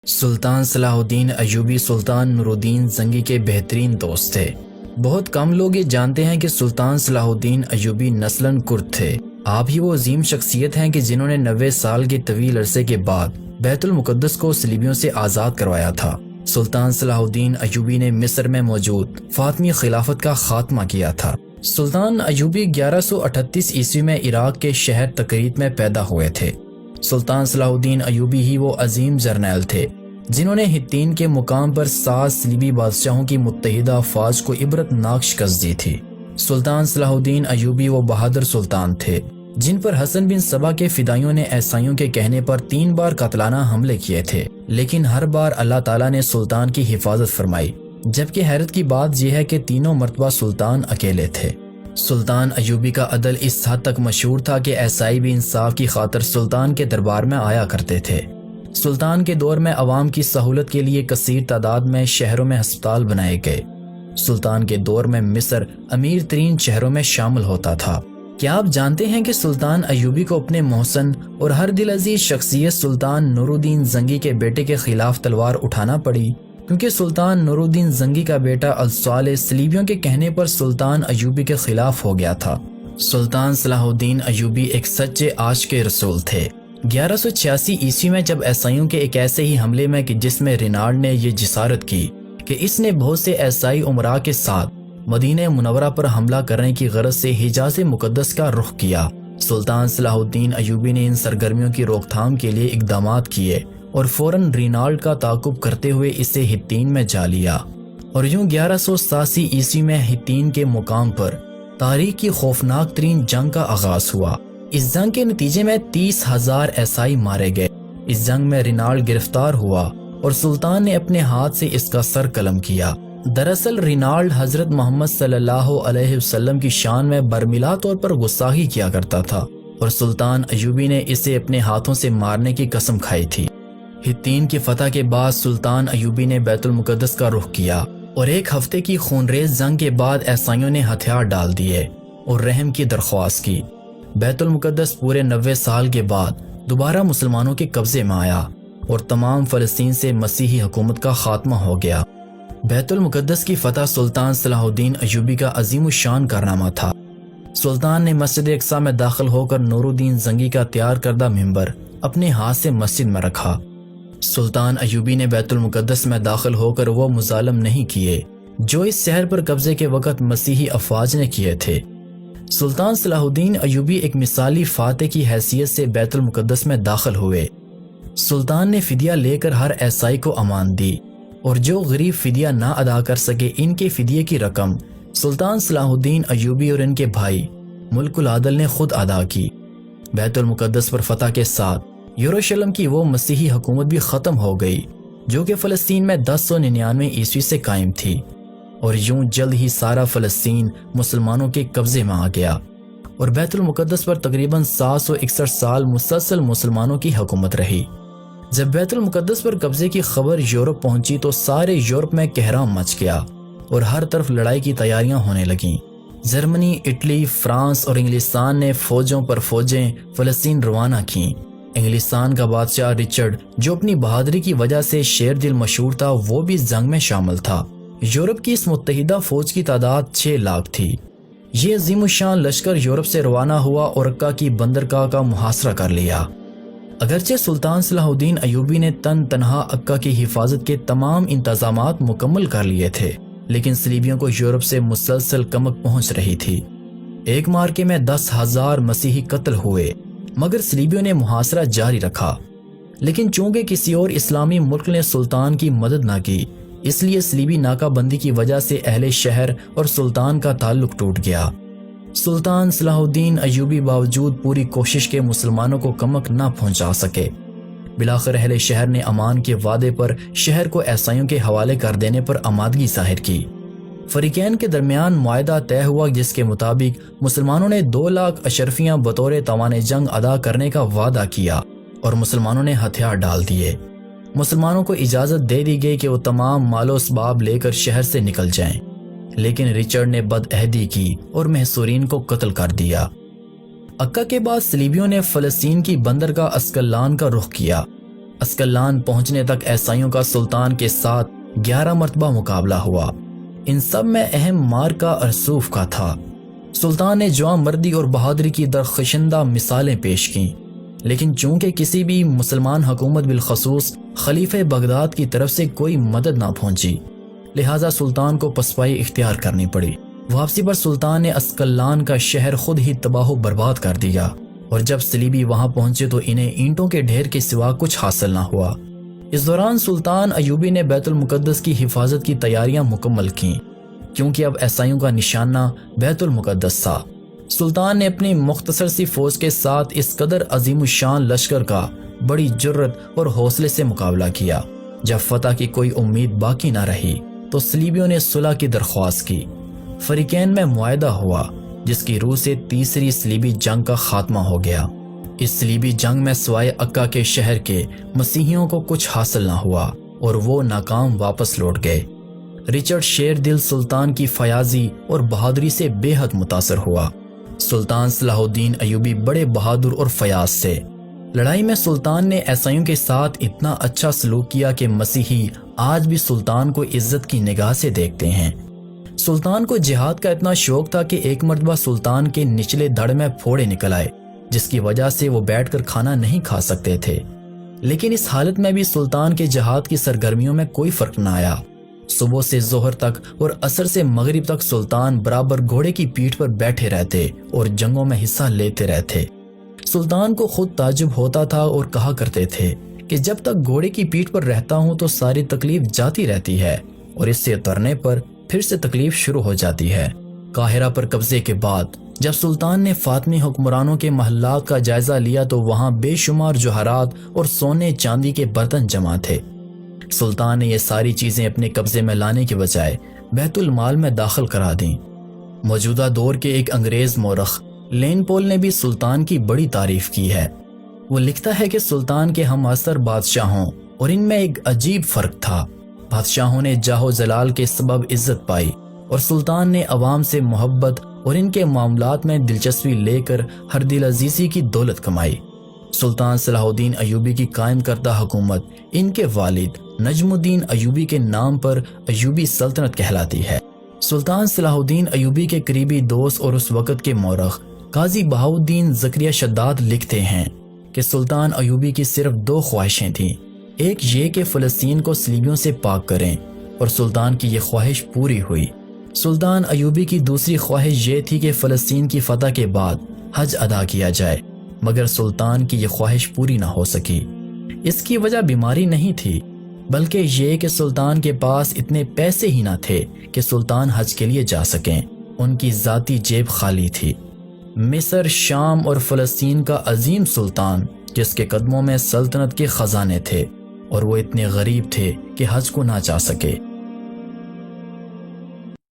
سلطان صلاح الدین ایوبی سلطان نور الدین زنگی کے بہترین دوست تھے۔ بہت کم لوگ یہ جانتے ہیں کہ سلطان صلاح الدین ایوبی نسلاً کرد تھے۔ آپ ہی وہ عظیم شخصیت ہیں کہ جنہوں نے 90 سال کے طویل عرصے کے بعد بیت المقدس کو صلیبیوں سے آزاد کروایا تھا۔ سلطان صلاح الدین ایوبی نے مصر میں موجود فاطمی خلافت کا خاتمہ کیا تھا۔ سلطان ایوبی 1138 عیسوی میں عراق کے شہر تکریت میں پیدا ہوئے تھے۔ سلطان صلاح الدین ایوبی ہی وہ عظیم جرنیل تھے جنہوں نے ہتین کے مقام پر 7 صلیبی بادشاہوں کی متحدہ افواج کو عبرتناک شکست دی تھی۔ سلطان صلاح الدین ایوبی وہ بہادر سلطان تھے جن پر حسن بن سبا کے فدائیوں نے عیسائیوں کے کہنے پر 3 بار قاتلانہ حملے کیے تھے، لیکن ہر بار اللہ تعالیٰ نے سلطان کی حفاظت فرمائی۔ جبکہ حیرت کی بات یہ ہے کہ تینوں مرتبہ سلطان اکیلے تھے۔ سلطان ایوبی کا عدل اس حد تک مشہور تھا کہ عیسائی بھی انصاف کی خاطر سلطان کے دربار میں آیا کرتے تھے۔ سلطان کے دور میں عوام کی سہولت کے لیے کثیر تعداد میں شہروں میں ہسپتال بنائے گئے۔ سلطان کے دور میں مصر امیر ترین شہروں میں شامل ہوتا تھا۔ کیا آپ جانتے ہیں کہ سلطان ایوبی کو اپنے محسن اور ہر دل عزیز شخصیت سلطان نور الدین زنگی کے بیٹے کے خلاف تلوار اٹھانا پڑی؟ کیونکہ سلطان نور الدین زنگی کا بیٹا الصالح صلیبیوں کے کہنے پر سلطان ایوبی کے خلاف ہو گیا تھا۔ سلطان صلاح الدین ایوبی ایک سچے عاشق رسول تھے۔ 1186 عیسوی میں جب عیسائیوں کے ایک ایسے ہی حملے میں کہ جس میں رینالڈ نے یہ جسارت کی کہ اس نے بہت سے عیسائی امراء کے ساتھ مدینہ منورہ پر حملہ کرنے کی غرض سے حجاز مقدس کا رخ کیا، سلطان صلاح الدین ایوبی نے ان سرگرمیوں کی روک تھام کے لیے اقدامات کیے اور فوراً رینالڈ کا تعاقب کرتے ہوئے اسے ہتین میں جا لیا، اور یوں 1187 عیسوی میں ہتین کے مقام پر تاریخ کی خوفناک ترین جنگ کا آغاز ہوا۔ اس جنگ کے نتیجے میں 30,000 عیسائی مارے گئے۔ اس جنگ میں رینالڈ گرفتار ہوا اور سلطان نے اپنے ہاتھ سے اس کا سر قلم کیا۔ دراصل رینالڈ حضرت محمد صلی اللہ علیہ وسلم کی شان میں برملا طور پر گستاخی کیا کرتا تھا، اور سلطان ایوبی نے اسے اپنے ہاتھوں سے مارنے کی قسم کھائی تھی۔ ہتین کی فتح کے بعد سلطان ایوبی نے بیت المقدس کا رخ کیا، اور ایک ہفتے کی خونریز جنگ کے بعد عیسائیوں نے ہتھیار ڈال دیے اور رحم کی درخواست کی۔ بیت المقدس پورے 90 سال کے بعد دوبارہ مسلمانوں کے قبضے میں آیا اور تمام فلسطین سے مسیحی حکومت کا خاتمہ ہو گیا۔ بیت المقدس کی فتح سلطان صلاح الدین ایوبی کا عظیم الشان کارنامہ تھا۔ سلطان نے مسجد اقصی میں داخل ہو کر نور الدین زنگی کا تیار کردہ منبر اپنے ہاتھ سے مسجد میں رکھا۔ سلطان ایوبی نے بیت المقدس میں داخل ہو کر وہ مظالم نہیں کیے جو اس شہر پر قبضے کے وقت مسیحی افواج نے کیے تھے۔ سلطان صلاح الدین ایوبی ایک مثالی فاتح کی حیثیت سے بیت المقدس میں داخل ہوئے۔ سلطان نے فدیہ لے کر ہر عیسائی کو امان دی، اور جو غریب فدیہ نہ ادا کر سکے ان کے فدیے کی رقم سلطان صلاح الدین ایوبی اور ان کے بھائی ملک العادل نے خود ادا کی۔ بیت المقدس پر فتح کے ساتھ یروشلم کی وہ مسیحی حکومت بھی ختم ہو گئی جو کہ فلسطین میں 1099 عیسوی سے قائم تھی، اور یوں جلد ہی سارا فلسطین مسلمانوں کے قبضے میں آ گیا، اور بیت المقدس پر تقریباً 761 سال مسلسل مسلمانوں کی حکومت رہی۔ جب بیت المقدس پر قبضے کی خبر یورپ پہنچی تو سارے یورپ میں کہرام مچ گیا اور ہر طرف لڑائی کی تیاریاں ہونے لگیں۔ جرمنی، اٹلی، فرانس اور انگلستان نے فوجوں پر فوجیں فلسطین روانہ کیں۔ انگلستان کا بادشاہ رچرڈ جو اپنی بہادری کی وجہ سے شیر دل مشہور تھا، وہ بھی اس جنگ میں شامل تھا۔ یورپ کی اس متحدہ فوج کی تعداد 6 لاکھ تھی۔ یہ عظیم الشان لشکر یورپ سے روانہ ہوا اور عکا کی بندرگاہ کا محاصرہ کر لیا۔ اگرچہ سلطان صلاح الدین ایوبی نے تنہا عکا کی حفاظت کے تمام انتظامات مکمل کر لیے تھے، لیکن صلیبیوں کو یورپ سے مسلسل کمک پہنچ رہی تھی۔ ایک مارکے میں 10,000 مسیحی قتل ہوئے، مگر صلیبیوں نے محاصرہ جاری رکھا۔ لیکن چونکہ کسی اور اسلامی ملک نے سلطان کی مدد نہ کی، اس لیے صلیبی ناکہ بندی کی وجہ سے اہل شہر اور سلطان کا تعلق ٹوٹ گیا۔ سلطان صلاح الدین ایوبی باوجود پوری کوشش کے مسلمانوں کو کمک نہ پہنچا سکے۔ بلاخر اہل شہر نے امان کے وعدے پر شہر کو عیسائیوں کے حوالے کر دینے پر آمادگی ظاہر کی۔ فریقین کے درمیان معاہدہ طے ہوا جس کے مطابق مسلمانوں نے 2 لاکھ اشرفیاں بطور تاوان جنگ ادا کرنے کا وعدہ کیا، اور مسلمانوں نے ہتھیار ڈال دیے۔ مسلمانوں کو اجازت دے دی گئی کہ وہ تمام مال و اسباب لے کر شہر سے نکل جائیں، لیکن رچرڈ نے بدعہدی کی اور محصورین کو قتل کر دیا۔ عکا کے بعد صلیبیوں نے فلسطین کی بندرگاہ اسکلان کا رخ کیا۔ اسکلان پہنچنے تک عیسائیوں کا سلطان کے ساتھ 11 مرتبہ مقابلہ ہوا۔ ان سب میں اہم مارکا ارسوف کا تھا۔ سلطان نے جواں مردی اور بہادری کی درخشندہ مثالیں پیش کیں، لیکن چونکہ کسی بھی مسلمان حکومت بالخصوص خلیفہ بغداد کی طرف سے کوئی مدد نہ پہنچی، لہٰذا سلطان کو پسپائی اختیار کرنی پڑی۔ واپسی پر سلطان نے اسکلان کا شہر خود ہی تباہ و برباد کر دیا، اور جب صلیبی وہاں پہنچے تو انہیں اینٹوں کے ڈھیر کے سوا کچھ حاصل نہ ہوا۔ اس دوران سلطان ایوبی نے بیت المقدس کی حفاظت کی تیاریاں مکمل کیں، کیونکہ اب عیسائیوں کا نشانہ بیت المقدس تھا۔ سلطان نے اپنی مختصر سی فوج کے ساتھ اس قدر عظیم الشان لشکر کا بڑی جرت اور حوصلے سے مقابلہ کیا۔ جب فتح کی کوئی امید باقی نہ رہی تو صلیبیوں نے صلح کی درخواست کی۔ فریقین میں معاہدہ ہوا، جس کی روح سے تیسری صلیبی جنگ کا خاتمہ ہو گیا۔ اس صلیبی جنگ میں سوائے عکا کے شہر کے مسیحیوں کو کچھ حاصل نہ ہوا اور وہ ناکام واپس لوٹ گئے۔ رچرڈ شیر دل سلطان کی فیاضی اور بہادری سے بے حد متاثر ہوا۔ سلطان صلاح الدین ایوبی بڑے بہادر اور فیاض تھے۔ لڑائی میں سلطان نے عیسائیوں کے ساتھ اتنا اچھا سلوک کیا کہ مسیحی آج بھی سلطان کو عزت کی نگاہ سے دیکھتے ہیں۔ سلطان کو جہاد کا اتنا شوق تھا کہ ایک مرتبہ سلطان کے نچلے دھڑ میں پھوڑے نکل آئے، جس کی وجہ سے وہ بیٹھ کر کھانا نہیں کھا سکتے تھے۔ لیکن اس حالت میں بھی سلطان کے جہاد کی سرگرمیوں میں کوئی فرق نہ آیا۔ صبح سے ظہر تک اور عصر سے مغرب تک سلطان برابر گھوڑے کی پیٹھ پر بیٹھے رہتے اور جنگوں میں حصہ لیتے رہتے۔ سلطان کو خود تعجب ہوتا تھا اور کہا کرتے تھے کہ جب تک گھوڑے کی پیٹھ پر رہتا ہوں تو ساری تکلیف جاتی رہتی ہے، اور اس سے اترنے پر پھر سے تکلیف شروع ہو جاتی ہے۔ قاہرہ پر قبضے کے بعد جب سلطان نے فاطمی حکمرانوں کے محلات کا جائزہ لیا تو وہاں بے شمار جوہرات اور سونے چاندی کے برتن جمع تھے۔ سلطان نے یہ ساری چیزیں اپنے قبضے میں لانے کے بجائے بیت المال میں داخل کرا دیں۔ موجودہ دور کے ایک انگریز مورخ لین پول نے بھی سلطان کی بڑی تعریف کی ہے۔ وہ لکھتا ہے کہ سلطان کے ہم عصر بادشاہوں اور ان میں ایک عجیب فرق تھا۔ بادشاہوں نے جاہ و جلال کے سبب عزت پائی، اور سلطان نے عوام سے محبت اور ان کے معاملات میں دلچسپی لے کر ہر دل عزیزی کی دولت کمائی۔ سلطان صلاح الدین ایوبی کی قائم کردہ حکومت ان کے والد نجم الدین ایوبی کے نام پر ایوبی سلطنت کہلاتی ہے۔ سلطان صلاح الدین ایوبی کے قریبی دوست اور اس وقت کے مورخ قاضی بہاؤالدین زکریا شداد لکھتے ہیں کہ سلطان ایوبی کی صرف 2 خواہشیں تھیں، ایک یہ کہ فلسطین کو صلیبیوں سے پاک کریں، اور سلطان کی یہ خواہش پوری ہوئی۔ سلطان ایوبی کی دوسری خواہش یہ تھی کہ فلسطین کی فتح کے بعد حج ادا کیا جائے، مگر سلطان کی یہ خواہش پوری نہ ہو سکی۔ اس کی وجہ بیماری نہیں تھی، بلکہ یہ کہ سلطان کے پاس اتنے پیسے ہی نہ تھے کہ سلطان حج کے لیے جا سکیں۔ ان کی ذاتی جیب خالی تھی۔ مصر، شام اور فلسطین کا عظیم سلطان، جس کے قدموں میں سلطنت کے خزانے تھے، اور وہ اتنے غریب تھے کہ حج کو نہ جا سکے۔